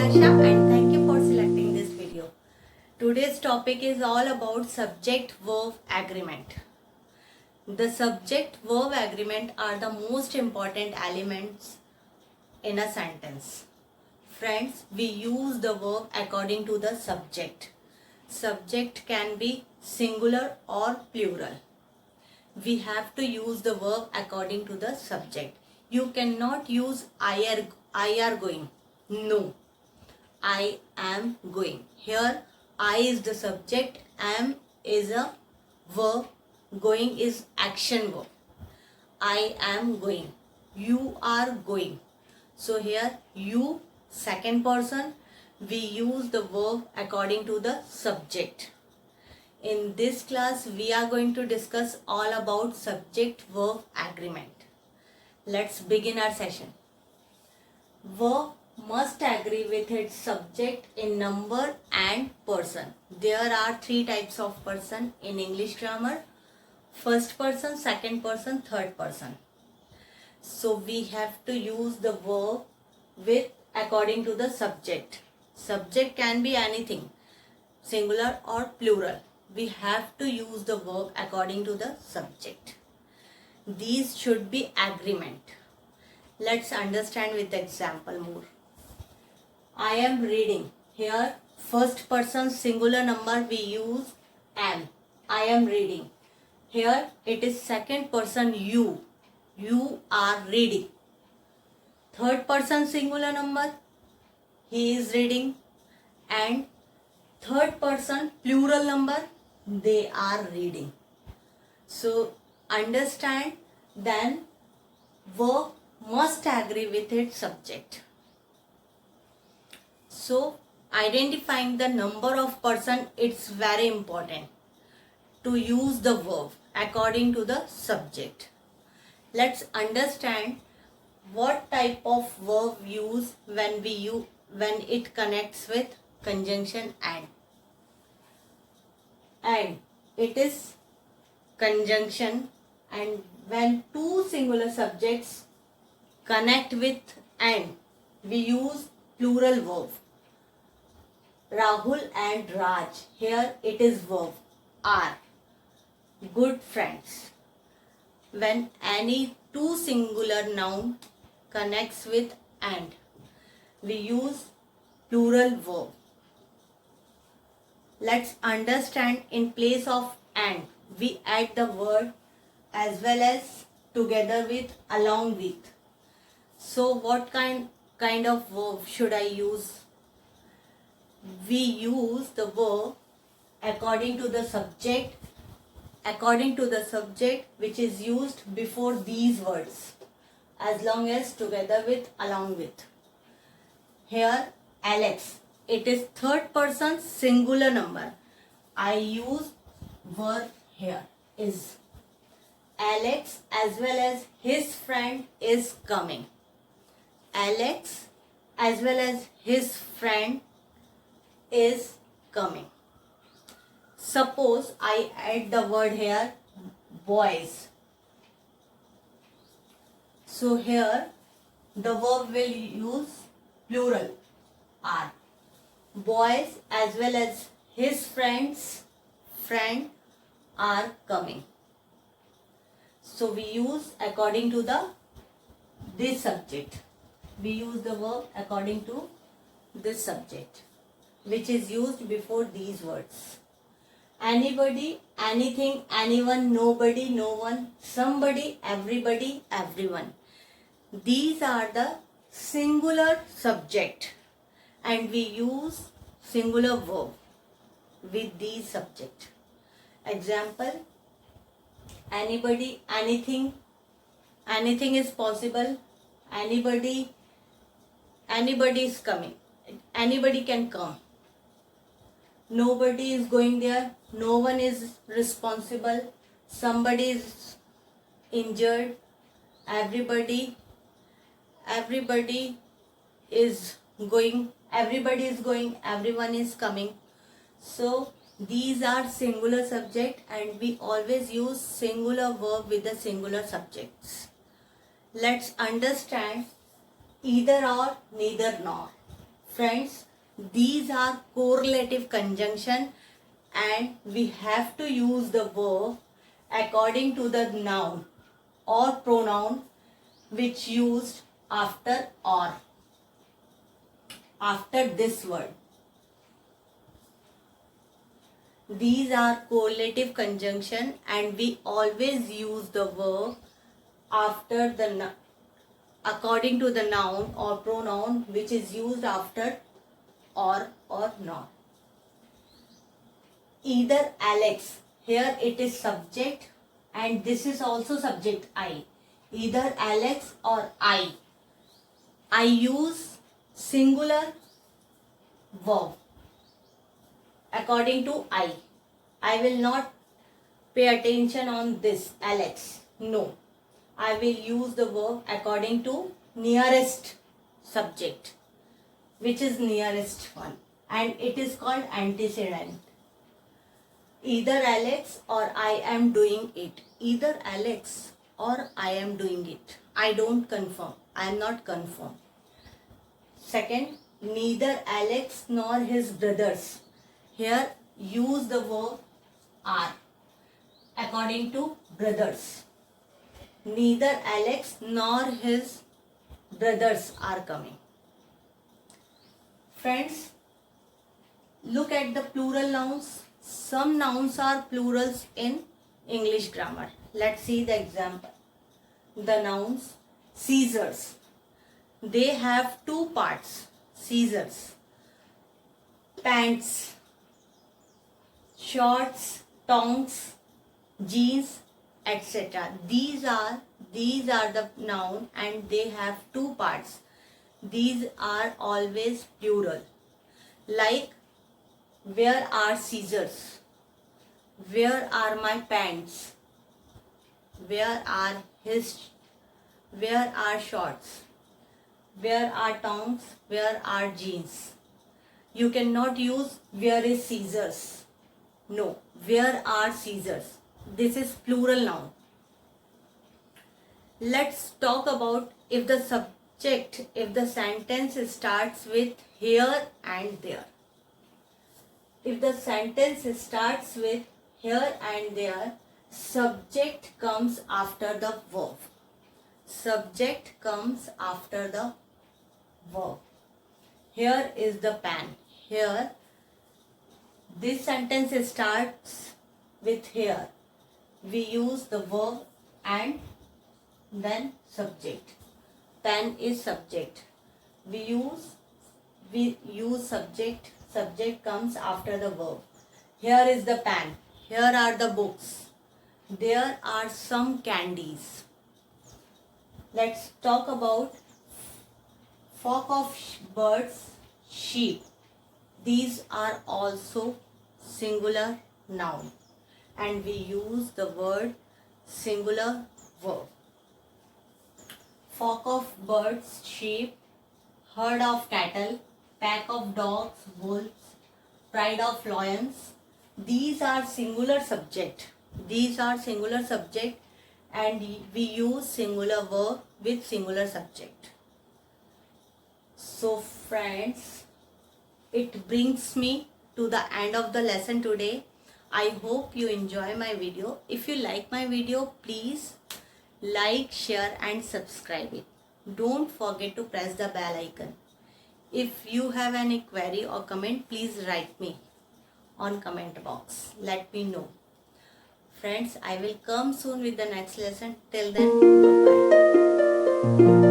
Asha and thank you for selecting this video. Today's topic is all about subject-verb agreement. The subject-verb agreement are the most important elements in a sentence. Friends, we use the verb according to the subject. Subject can be singular or plural. We have to use the verb according to the subject. You cannot use I are going. No. I am going. Here I is the subject, am is a verb, going is action verb. I am going. You are going. So here you, second person, we use the verb according to the subject. In this class we are going to discuss all about subject verb agreement. Let's begin our session. Verb must agree with its subject in number and person. There are three types of person in English grammar: first person, second person, third person. So we have to use the verb with according to the subject. Subject can be anything, singular or plural. We have to use the verb according to the subject. These should be agreement. Let's understand with the example more. I am reading. Here first person singular number we use am. I am reading. Here it is second person you. You are reading. Third person singular number he is reading. And third person plural number they are reading. So understand, then verb must agree with its subject. So identifying the number of person, it's very important to use the verb according to the subject. Let's understand what type of verb use when it connects with conjunction and. And it is conjunction, and when two singular subjects connect with and, we use plural verb. Rahul and Raj. Here it is verb are good friends. When any two singular noun connects with and, we use plural verb. Let's understand, in place of and we add the word as well as together with, along with. So what kind of verb should I use? We use the verb according to the subject, which is used before these words, as long as together with, along with. Here Alex, it is third person singular number. I use verb here is. Alex as well as his friend is coming. Alex as well as his friend is coming. Suppose I add the word here boys. So here the verb will use plural are. Boys as well as his friend are coming. So we use according to this subject. We use the verb according to this subject, which is used before these words. Anybody, anything, anyone, nobody, no one, somebody, everybody, everyone. These are the singular subject, and we use singular verb with these subject. Example: anybody, anything is possible. Anybody is coming. Anybody can come. Nobody is going there. No one is responsible. Somebody is injured. Everybody is going. Everybody is going. Everyone is coming. So these are singular subject, and we always use singular verb with the singular subjects. Let's understand either or, neither nor. Friends, these are correlative conjunction and we have to use the verb according to the noun or pronoun which used after or, after this word. These are correlative conjunction and we always use the verb after the according to the noun or pronoun which is used after or not. Either Alex, here it is subject and this is also subject I. Either Alex or I use singular verb according to I. I will not pay attention on this Alex. No. I will use the verb according to nearest subject, which is nearest one, and it is called antecedent. Either Alex or I am doing it. Either Alex or I am doing it. I don't confirm. I am not confirmed. Second, neither Alex nor his brothers. Here use the verb are according to brothers. Neither Alex nor his brothers are coming. Friends, look at the plural nouns. Some nouns are plurals in English grammar. Let's see the example. The nouns scissors. They have two parts. Scissors. Pants. Shorts. Tongs. Jeans, etc. These are the noun and they have two parts. These are always plural. Like, where are scissors? Where are my pants? Where are shorts? Where are tongs? Where are jeans? You cannot use where is scissors. No, where are scissors? This is plural noun. Let's talk about if the sentence starts with here and there. If the sentence starts with here and there, subject comes after the verb. Subject comes after the verb. Here is the pen. Here, this sentence starts with here. We use the verb and then subject. Pen is subject. We use subject. Subject comes after the verb. Here is the pen. Here are the books. There are some candies. Let's talk about flock of birds, sheep. These are also singular noun and we use the word singular verb. Flock of birds, sheep, herd of cattle, pack of dogs, wolves, pride of lions. These are singular subject. These are singular subject and we use singular verb with singular subject. So friends, it brings me to the end of the lesson today. I hope you enjoy my video. If you like my video, please like, share and subscribe it. Don't forget to press the bell icon. If you have any query or comment, please write me on comment box. Let me know. Friends, I will come soon with the next lesson. Till then, bye-bye.